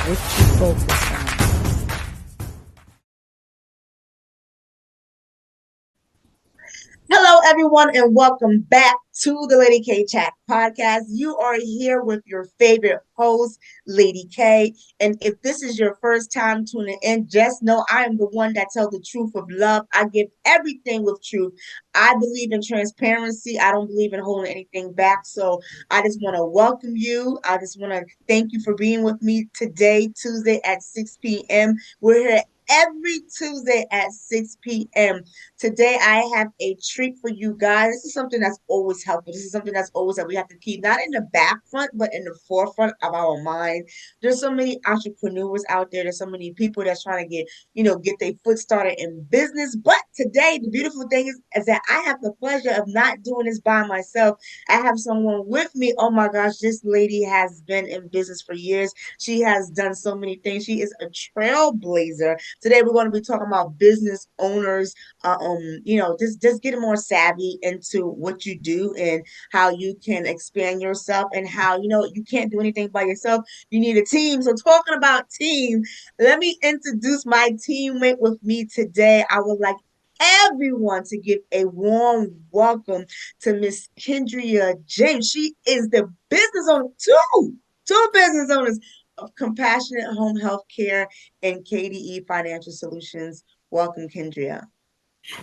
What you focus on. Hello, everyone, and welcome back to the Lady K Chat podcast. You are here with your favorite host, Lady K. And if this is your first time tuning in, just know I am the one that tells the truth of love. I give everything with truth. I believe in transparency. I don't believe in holding anything back. So I just want to welcome you. I just want to thank you for being with me today, Tuesday at 6 p.m. We're here every Tuesday at 6 p.m. Today, I have a treat for you guys. This is something that's always helpful. This is something that's always that we have to keep not in the back front, but in the forefront of our mind. There's so many entrepreneurs out there. There's so many people that's trying to get their foot started in business. But today, the beautiful thing is that I have the pleasure of not doing this by myself. I have someone with me. Oh my gosh, this lady has been in business for years. She has done so many things. She is a trailblazer. Today, we're going to be talking about business owners just getting more savvy into what you do and how you can expand yourself and how you can't do anything by yourself. You need a team. So talking about team, let me introduce my teammate with me today. I would like everyone to give a warm welcome to Miss Kendria James. She is the business owner, two business owners of Compassionate Home Health Care and KDE Financial Solutions. Welcome, Kendria.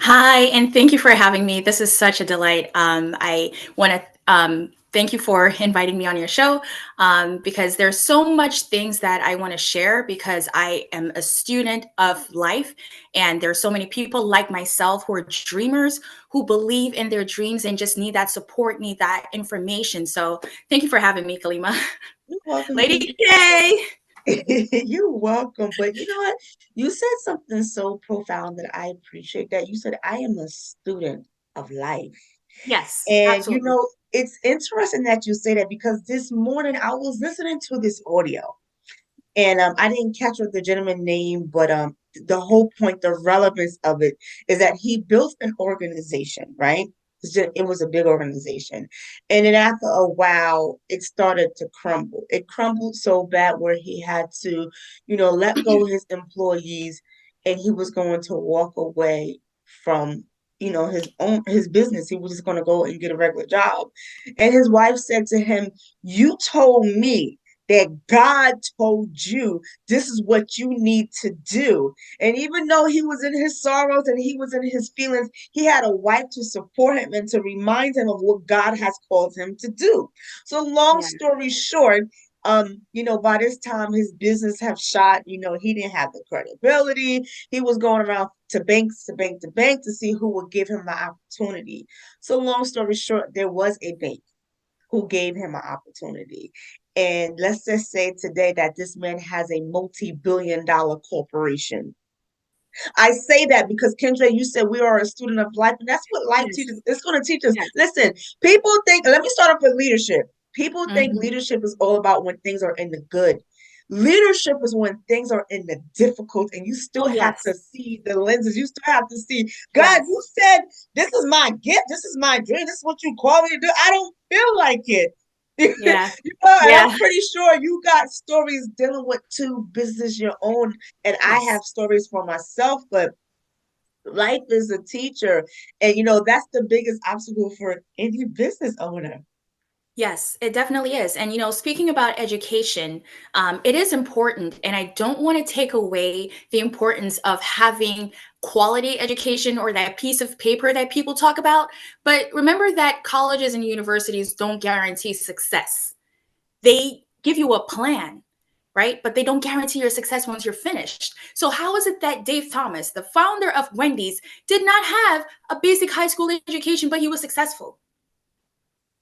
Hi, and thank you for having me. This is such a delight. I want to thank you for inviting me on your show because there's so much things that I want to share because I am a student of life, and there's so many people like myself who are dreamers who believe in their dreams and just need that support, need that information. So thank you for having me, Kalima. You're welcome, Lady Kendria. K. You're welcome. But you know what? You said something so profound that I appreciate that. You said, I am a student of life. Yes, And absolutely. it's interesting that you say that because this morning I was listening to this audio and I didn't catch what the gentleman name, but the whole point, the relevance of it is that he built an organization, right? It was a big organization. And then after a while, it started to crumble. It crumbled so bad where he had to, let go his employees and he was going to walk away from his business. He was just going to go and get a regular job. And his wife said to him, "You told me that God told you this is what you need to do." And even though he was in his sorrows and he was in his feelings, he had a wife to support him and to remind him of what God has called him to do. So long Yeah. story short, by this time his business have shot, he didn't have the credibility. He was going around to banks, to bank to bank to see who would give him the opportunity. So long story short, there was a bank who gave him an opportunity. And let's just say today that this man has a multi-billion-dollar corporation. I say that because Kendra, you said we are a student of life, and that's what life Yes. teaches. It's going to teach us. Yes. Listen, people think, let me start off with leadership. People think Mhm. leadership is all about when things are in the good. Leadership is when things are in the difficult, and you still Oh, have to yes. see the lenses. You still have to see, God, Yes. you said this is my gift, this is my dream, this is what you call me to do. I don't feel like it. Yeah. And I'm Yeah. pretty sure you got stories dealing with two business your own, and I have Yes. stories for myself, but life is a teacher. And that's the biggest obstacle for any business owner. Yes, it definitely is. And, speaking about education, it is important. And I don't want to take away the importance of having quality education or that piece of paper that people talk about. But remember that colleges and universities don't guarantee success. They give you a plan, right? But they don't guarantee your success once you're finished. So, how is it that Dave Thomas, the founder of Wendy's, did not have a basic high school education, but he was successful?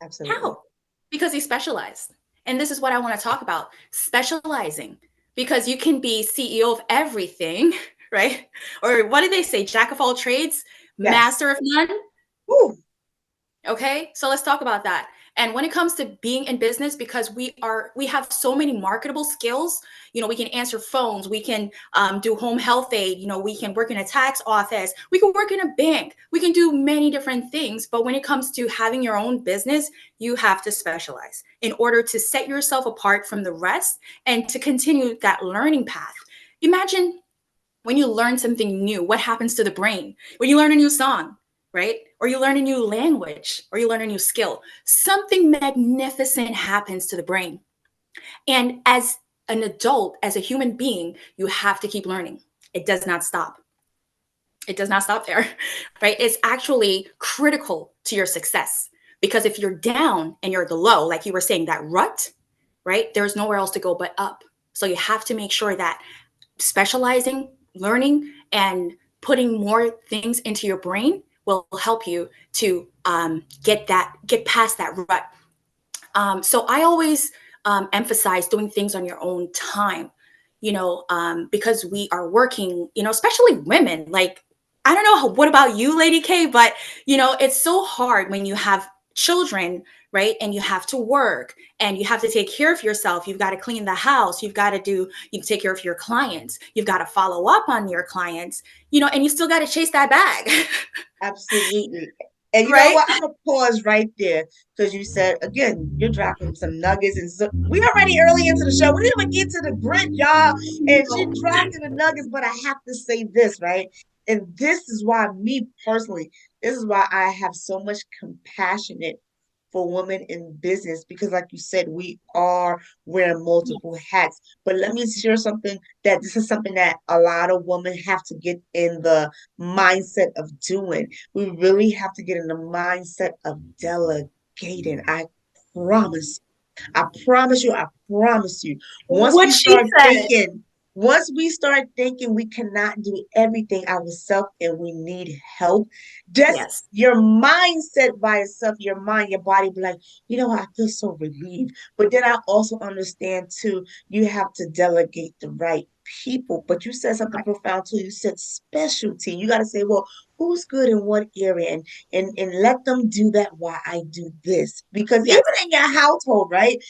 Absolutely. How? Because he specialized. And this is what I want to talk about, specializing. Because you can be CEO of everything, right? Or what do they say? Jack of all trades, Yes. master of none. Woo. Okay. So let's talk about that. And when it comes to being in business, because we have so many marketable skills, we can answer phones, we can do home health aid, we can work in a tax office, we can work in a bank, we can do many different things. But when it comes to having your own business, you have to specialize in order to set yourself apart from the rest and to continue that learning path. Imagine when you learn something new, what happens to the brain? When you learn a new song, right? Or you learn a new language, or you learn a new skill, something magnificent happens to the brain. And as an adult, as a human being, you have to keep learning. It does not stop. It does not stop there, right? It's actually critical to your success, because if you're down and you're at the low, like you were saying, that rut, right? There's nowhere else to go but up. So you have to make sure that specializing, learning, and putting more things into your brain will help you to get past that rut. So I always emphasize doing things on your own time, because we are working, especially women. Like, I don't know, what about you, Lady K? But, it's so hard when you have children, right? And you have to work and you have to take care of yourself. You've got to clean the house. You've got to take care of your clients. You've got to follow up on your clients, and you still got to chase that bag. Absolutely. And you know Right? what? I'm gonna pause right there because you said again, you're dropping some nuggets, and so we already early into the show. We didn't even get to the grit, y'all. And she dropped in the nuggets, but I have to say this, right? And this is why me personally, this is why I have so much compassionate for women in business, because like you said, we are wearing multiple hats. But let me share something, that this is something that a lot of women have to get in the mindset of doing. We really have to get in the mindset of delegating. Promise I promise you, I promise you. Once What we she start said. thinking, once we start thinking we cannot do everything ourselves and we need help, just Yes. your mindset by itself, your mind, your body be like, I feel so relieved. But then I also understand too, you have to delegate the right people. But you said something profound too. You said specialty. You got to say, well, who's good in what area? And let them do that while I do this. Because Yes. even in your household, right?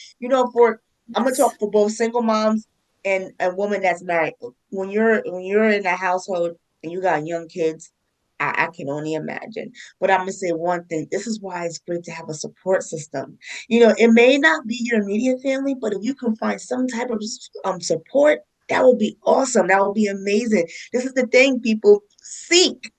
For I'm gonna Yes. talk for both single moms and a woman that's married. When you're in a household and you got young kids, I can only imagine. But I'm gonna say one thing. This is why it's great to have a support system. It may not be your immediate family, but if you can find some type of support, that would be awesome. That would be amazing. This is the thing, people seek.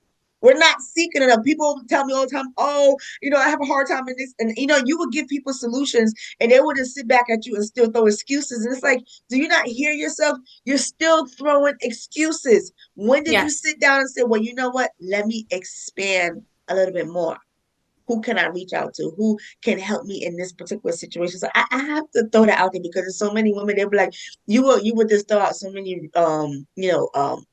We're not seeking enough. People tell me all the time, oh, I have a hard time in this. And, you would give people solutions and they would just sit back at you and still throw excuses. And it's like, do you not hear yourself? You're still throwing excuses. When did you Yes. sit down and say, well, you know what? Let me expand a little bit more. Who can I reach out to? Who can help me in this particular situation? So I have to throw that out there because there's so many women. They'll be like, you would just throw out so many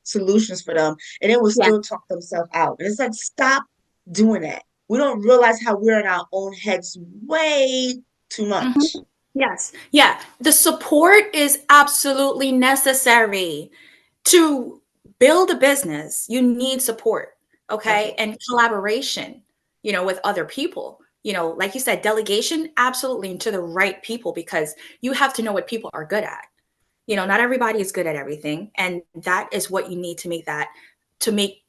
solutions for them, and they will Yes. still talk themselves out. And it's like, stop doing that. We don't realize how we're in our own heads way too much. Mhm. Yes. Yeah. The support is absolutely necessary to build a business. You need support. Okay. Absolutely. And collaboration, with other people. Like you said, delegation, absolutely, to the right people, because you have to know what people are good at. Not everybody is good at everything. And that is what you need to make to make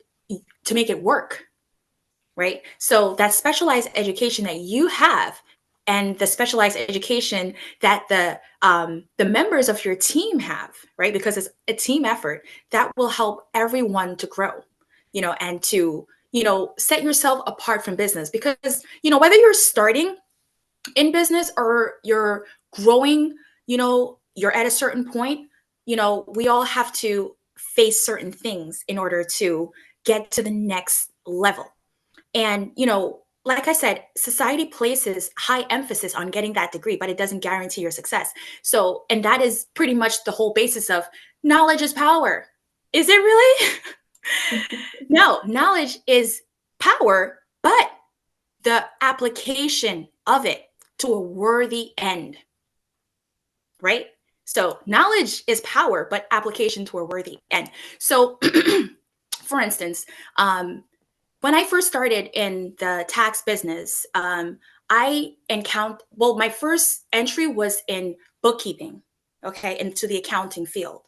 it work. Right? So that specialized education that you have, and the specialized education that the members of your team have, right? Because it's a team effort, that will help everyone to grow, and to set yourself apart from business. Because whether you're starting in business or you're growing, you're at a certain point, we all have to face certain things in order to get to the next level. And, like I said, society places high emphasis on getting that degree, but it doesn't guarantee your success. So, and that is pretty much the whole basis of knowledge is power. Is it really? No, knowledge is power, but the application of it to a worthy end, right? So, knowledge is power, but application to a worthy end. So, for instance, when I first started in the tax business, my first entry was in bookkeeping, okay, into the accounting field.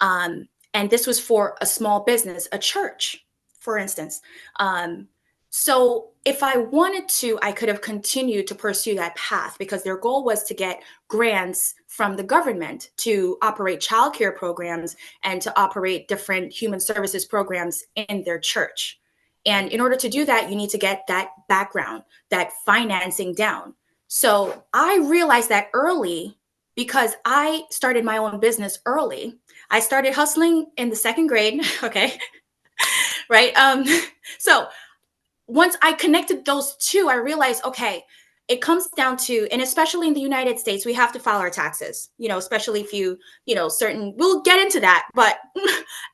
And this was for a small business, a church, for instance. So if I wanted to, I could have continued to pursue that path because their goal was to get grants from the government to operate childcare programs and to operate different human services programs in their church. And in order to do that, you need to get that background, that financing down. So I realized that early because I started my own business early. I started hustling in the second grade. Okay. Right. So once I connected those two, I realized, okay, it comes down to, and especially in the United States, we have to file our taxes, especially if we'll get into that. But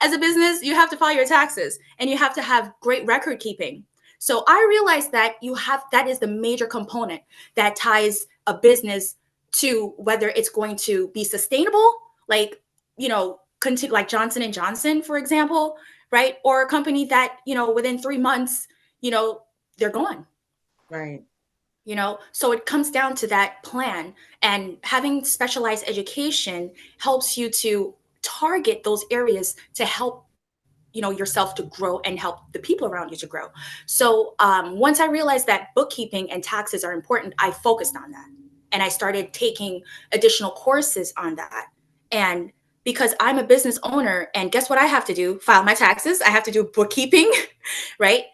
as a business, you have to file your taxes and you have to have great record keeping. So I realized that that is the major component that ties a business to whether it's going to be sustainable, like, continue, like Johnson and Johnson, for example, right? Or a company that, within 3 months, they're gone. Right. So it comes down to that plan, and having specialized education helps you to target those areas to help yourself to grow and help the people around you to grow. So once I realized that bookkeeping and taxes are important, I focused on that, and I started taking additional courses on that. And because I'm a business owner, and guess what I have to do? File my taxes. I have to do bookkeeping, right?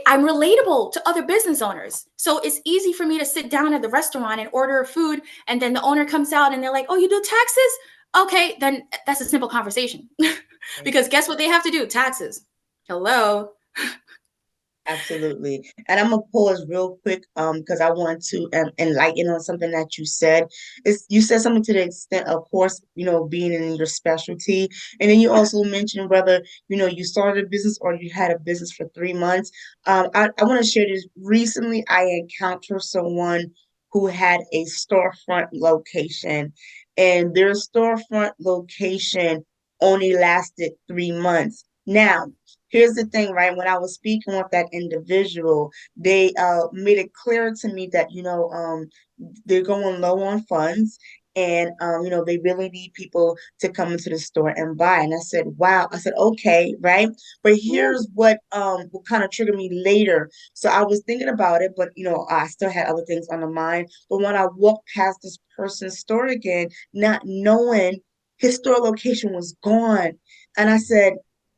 I'm relatable to other business owners. So it's easy for me to sit down at the restaurant and order food. And then the owner comes out and they're like, oh, you do taxes? Okay, then that's a simple conversation. Because guess what they have to do? Taxes. Hello. Absolutely. And I'm gonna pause real quick because I want to enlighten on something that you said. You said something to the extent, of course, being in your specialty. And then you also mentioned whether, you started a business or you had a business for 3 months. I want to share this. Recently, I encountered someone who had a storefront location, and their storefront location only lasted 3 months. Now, here's the thing, right? When I was speaking with that individual, they made it clear to me that, they're going low on funds, and they really need people to come into the store and buy. And I said, wow. I said, okay, right? But here's what kind of triggered me later. So I was thinking about it, but I still had other things on the mind. But when I walked past this person's store again, not knowing his store location was gone, and I said,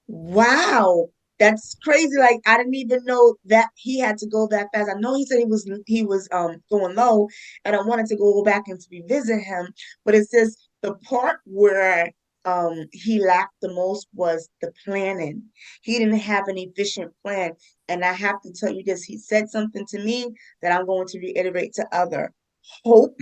wow, that's crazy. Like, I didn't even know that he had to go that fast. I know he said he was going low, and I wanted to go back and to revisit him, but it says the part where he lacked the most was the planning. He didn't have an efficient plan. And I have to tell you this, he said something to me that I'm going to reiterate to other. Hope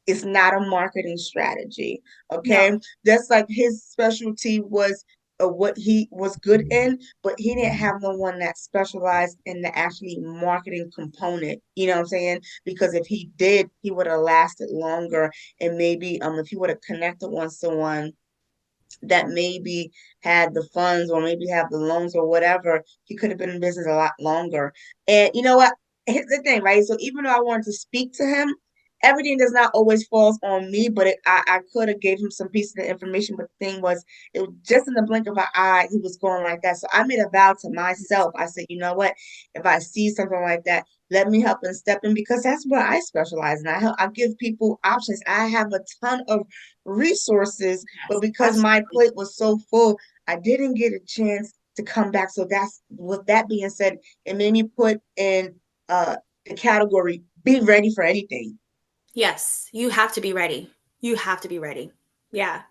is not a marketing strategy. Okay. No. That's like his specialty was what he was good in, but he didn't have no one that specialized in the actually marketing component. You know what I'm saying? Because if he did, he would have lasted longer. And maybe if he would have connected with someone that maybe had the funds or maybe have the loans or whatever, he could have been in business a lot longer. And you know what? Here's the thing, right? So even though I wanted to speak to him, everything does not always falls on me, but I could have gave him some pieces of information. But the thing was, it was just in the blink of an eye, he was going like that. So I made a vow to myself. I said, you know what? If I see something like that, let me help and step in, because that's where I specialize. And I give people options. I have a ton of resources, but because my Absolutely. plate was so full, I didn't get a chance to come back. So that's, with that being said, it made me put in the category, be ready for anything. Yes, you have to be ready. You have to be ready. Yeah.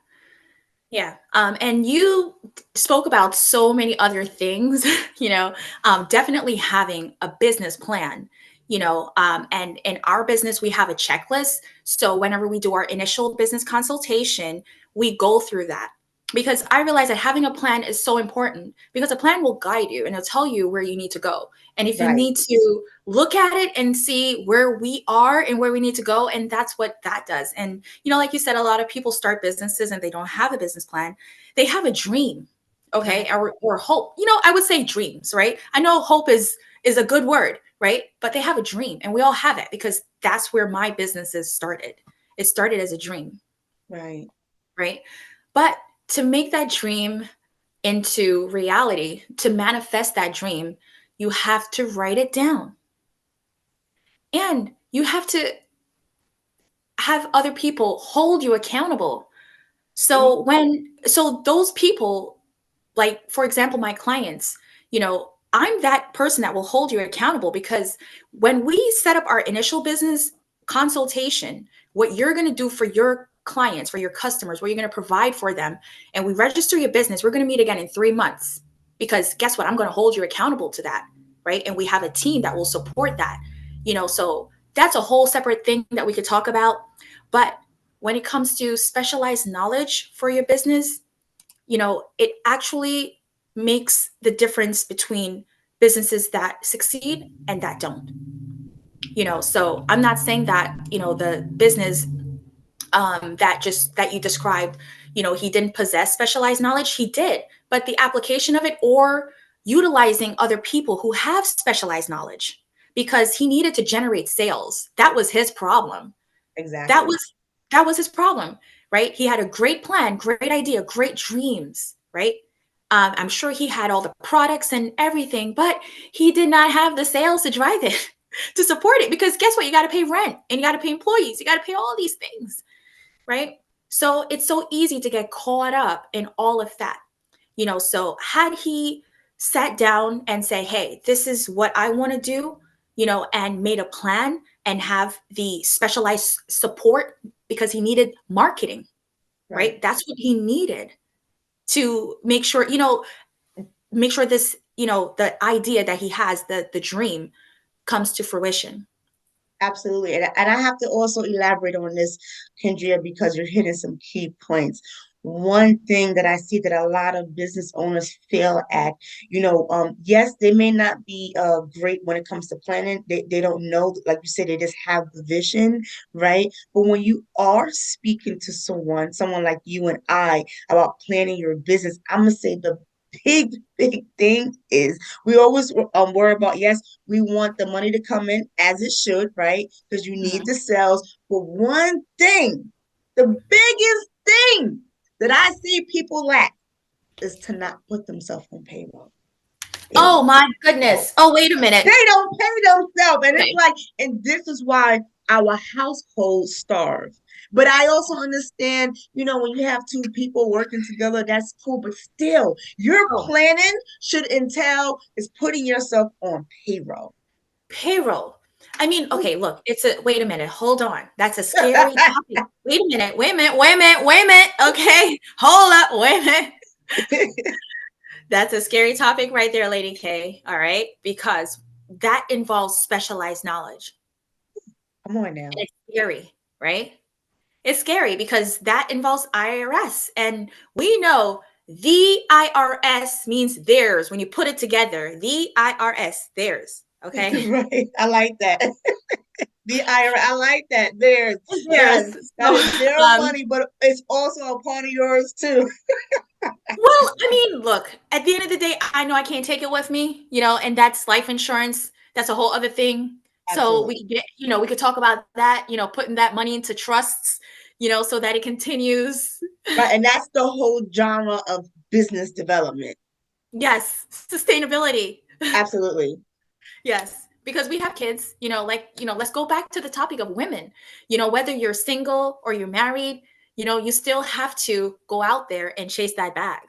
Yeah. And you spoke about so many other things, definitely having a business plan, and in our business, we have a checklist. So whenever we do our initial business consultation, we go through that, because I realize that having a plan is so important, because a plan will guide you and it'll tell you where you need to go. And if you Right. need to look at it and see where we are and where we need to go, and that's what that does. And like you said, a lot of people start businesses and they don't have a business plan. They have a dream, okay, Right. or hope. I would say dreams, right? I know hope is a good word, right? But they have a dream, and we all have it, because that's where my businesses started. It started as a dream, Right. right? But to make that dream into reality, to manifest that dream, you have to write it down. And you have to have other people hold you accountable. So those people, like, for example, my clients, I'm that person that will hold you accountable, because when we set up our initial business consultation, what you're going to do for your clients, for your customers, what you're going to provide for them, and we register your business, we're going to meet again in 3 months, because guess what? I'm going to hold you accountable to that, right? And we have a team that will support that, so that's a whole separate thing that we could talk about. But when it comes to specialized knowledge for your business, it actually makes the difference between businesses that succeed and that don't. So I'm not saying that, the business that you described, he didn't possess specialized knowledge. He did, but the application of it, or utilizing other people who have specialized knowledge, because he needed to generate sales. That was his problem. That Exactly. was that was his problem, right? He had a great plan, great idea, great dreams, right? I'm sure he had all the products and everything, but he did not have the sales to drive it, to support it. Because guess what? You got to pay rent, and you got to pay employees. You got to pay all these things, right? So it's so easy to get caught up in all of that. So had he sat down and say, hey, this is what I want to do, and made a plan, and have the specialized support, because he needed marketing, right? That's what he needed to make sure this, the idea that he has, the dream, comes to fruition. Absolutely. And I have to also elaborate on this, Kendria, because you're hitting some key points. One thing that I see that a lot of business owners fail at, yes, they may not be great when it comes to planning. They don't know, like you said, they just have the vision, right? But when you are speaking to someone like you and I, about planning your business, I'm gonna say the big thing is we always worry about, yes, we want the money to come in as it should, right? Because you need Mhm. the sales. But one thing, the biggest thing that I see people lack, is to not put themselves on payroll. They Oh don't my pay. goodness. Oh, wait a minute. They don't pay themselves. And it's Okay. like, and this is why our households starve. But I also understand, when you have two people working together, that's cool. But still, your Oh, planning should entail is putting yourself on payroll. payroll. I mean, okay, look, wait a minute, hold on. That's a scary topic. Wait a minute, wait a minute, wait a minute, wait a minute. Okay, hold up, wait a minute. That's a scary topic right there, Lady K. All right, because that involves specialized knowledge. Come on now. And it's scary, right? It's scary because that involves IRS. And we know the IRS means theirs. When you put it together, the IRS, theirs. Okay. Right. I like that. The IRA, I like that. There's, It's yes, theirs. that So, is their money, but it's also a part of yours too. well, I mean, look, at the end of the day, I know I can't take it with me, and that's life insurance. That's a whole other thing. So we Absolutely. could get, we could talk about that, putting that money into trusts, so that it continues. Right. And that's the whole genre of business development. Yes, sustainability. Absolutely. Yes, because we have kids, let's go back to the topic of women. Whether you're single or you're married, you still have to go out there and chase that bag,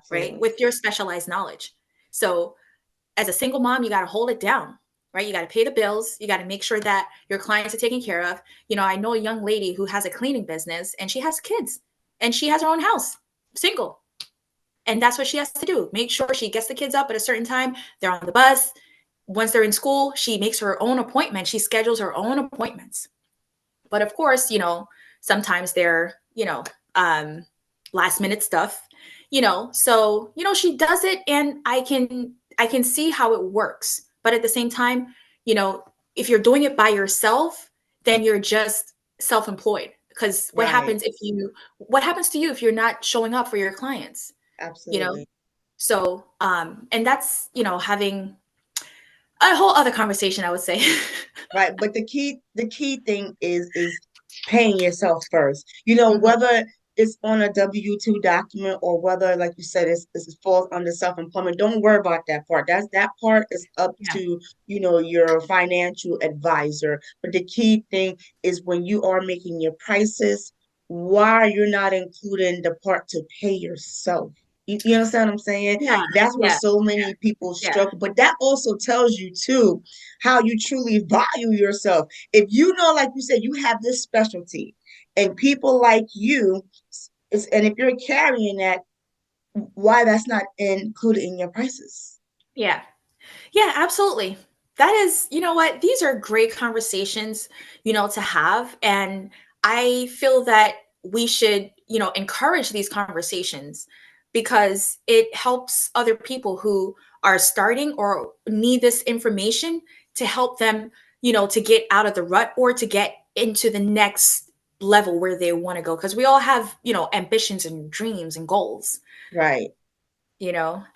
right? Absolutely. With your specialized knowledge. So, as a single mom, you got to hold it down, right? You got to pay the bills. You got to make sure that your clients are taken care of. I know a young lady who has a cleaning business, and she has kids, and she has her own house, single. And that's what she has to do. Make sure she gets the kids up at a certain time. They're on the bus. Once they're in school, she makes her own appointment. She schedules her own appointments. But of course, sometimes they're, last minute stuff, so, she does it, and I can see how it works. But at the same time, if you're doing it by yourself, then you're just self-employed, because Right. what happens to you if you're not showing up for your clients, you know? Absolutely. So, and that's, having a whole other conversation, I would say. Right. But the key thing is paying yourself first. Mhm. Whether it's on a W-2 document or whether, like you said, it falls under self-employment. Don't worry about that part. That part is up Yeah. to, your financial advisor. But the key thing is when you are making your prices, why you're not including the part to pay yourself. You understand what I'm saying? Yeah. That's where Yeah. so many people Yeah. struggle. But that also tells you too how you truly value yourself. If you know, like you said, you have this specialty and people like you, and if you're carrying that, why that's not included in your prices? Yeah. Yeah, absolutely. That is, you know what? These are great conversations, to have. And I feel that we should, encourage these conversations because it helps other people who are starting or need this information to help them, to get out of the rut or to get into the next level where they want to go. Because we all have, ambitions and dreams and goals, Right.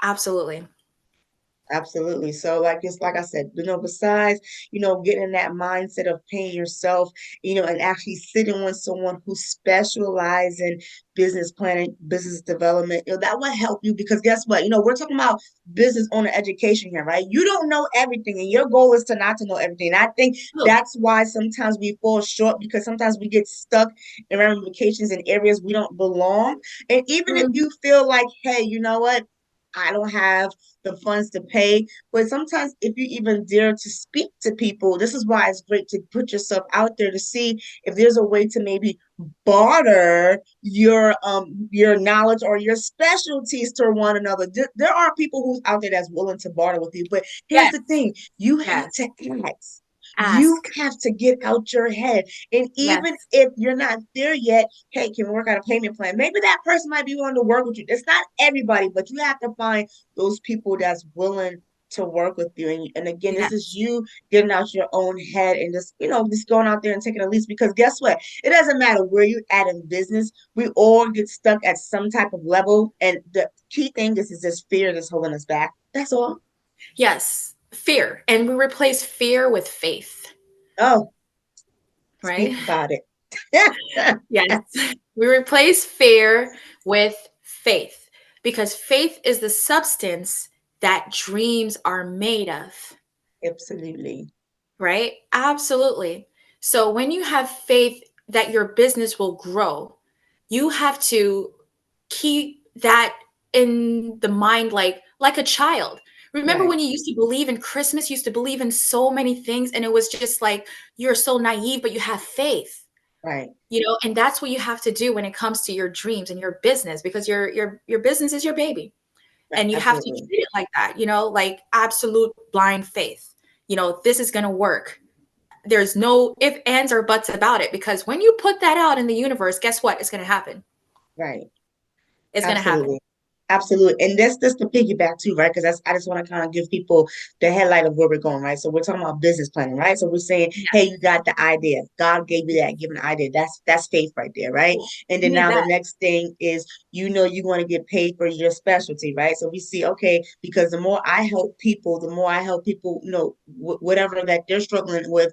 absolutely. Absolutely. So like I said, besides, getting in that mindset of paying yourself, and actually sitting with someone who specializes in business planning, business development, that will help you because guess what? We're talking about business owner education here, right? You don't know everything, and your goal is to not to know everything. And I think Cool. that's why sometimes we fall short because sometimes we get stuck in ramifications in areas we don't belong. And even if Mhm. you feel like, hey, you know what? I don't have the funds to pay. But sometimes, if you even dare to speak to people, this is why it's great to put yourself out there to see if there's a way to maybe barter your knowledge or your specialties to one another. There are people who's out there that's willing to barter with you. But here's Yes, the thing: you have yes. to ask. You Ask. have to get out your head. And even Yes. if you're not there yet, hey, can we work out a payment plan? Maybe that person might be willing to work with you. It's not everybody, but you have to find those people that's willing to work with you. And again, this is Yes. you getting out your own head and just going out there and taking a leap because guess what? It doesn't matter where you're at in business. We all get stuck at some type of level. And the key thing is this fear that's holding us back. That's all. Yes. Fear. And we replace fear with faith, Oh, right? speak about it. Yes. We replace fear with faith because faith is the substance that dreams are made of, Absolutely. right? Absolutely. So when you have faith that your business will grow, you have to keep that in the mind like a child. Remember Right, when you used to believe in Christmas, you used to believe in so many things and it was just like you're so naive but you have faith. right. And that's what you have to do when it comes to your dreams and your business because your business is your baby. And you have to Absolutely. treat it like that, like absolute blind faith. This is going to work. There's no if, ands, or buts about it because when you put that out in the universe, guess what? It's going to happen. Right. It's going to happen. Absolutely. Absolutely. And that's the piggyback too, right? Because I just want to kind of give people the headlight of where we're going, right? So we're talking about business planning, right? So we're saying, hey, Yes. you got the idea. God gave you that, given idea. That's faith right there, right? Cool. And then You need now the that. next thing is you want to get paid for your specialty, right? So we see, okay, because the more I help people, whatever that they're struggling with,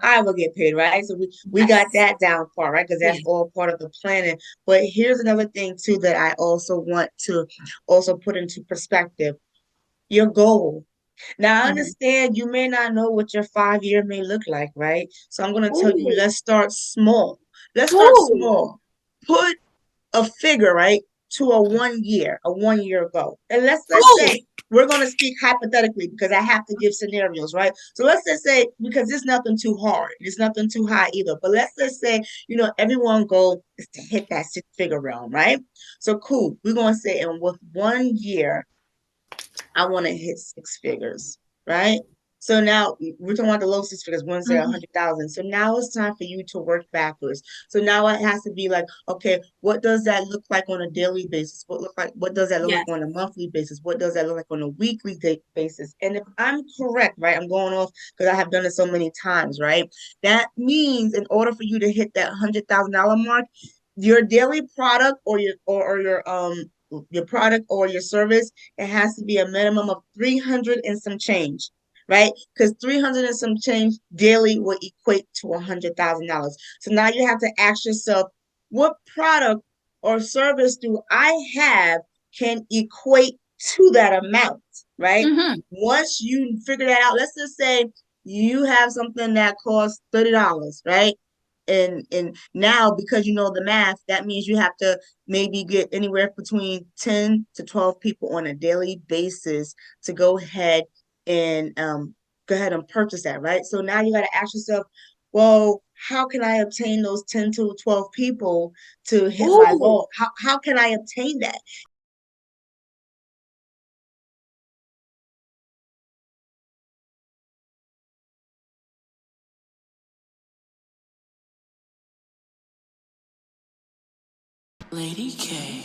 I will get paid, right? So we got Yes. that down far, right? Because that's Yes. all part of the planning. But here's another thing too that I also want to also put into perspective your goal. Now, I Mhm. understand you may not know what your 5 year may look like, right? So I'm going to tell you, Ooh. let's start small. Let's start Ooh. small. Put a figure, right, to a 1 year goal. And let's Ooh. say we're going to speak hypothetically because I have to give scenarios, right? So let's just say, because it's nothing too hard, it's nothing too high either. But let's just say, everyone goal is to hit that 6 figure realm, right? So cool. We're going to say, and with 1 year, I want to hit 6 figures, right? So now we're talking about the low 6 figures, one say Mhm. 100,000. So now it's time for you to work backwards. So now it has to be like, okay, what does that look like on a daily basis? What does that look like Yes. on a monthly basis? What does that look like on a weekly basis? And if I'm correct, right, I'm going off because I have done it so many times, right? That means in order for you to hit that $100,000 mark, your daily product or your product or your service, it has to be a minimum of 300 and some change. right? Because 300 and some change daily will equate to $100,000. So now you have to ask yourself, what product or service do I have can equate to that amount, right? Mm-hmm. Once you figure that out, let's just say you have something that costs $30, right? And now because you know the math, that means you have to maybe get anywhere between 10 to 12 people on a daily basis to go ahead and purchase that, right? So now you got to ask yourself, well, how can I obtain those 10 to 12 people to hit my Ooh. goal? How can I obtain that? Lady K.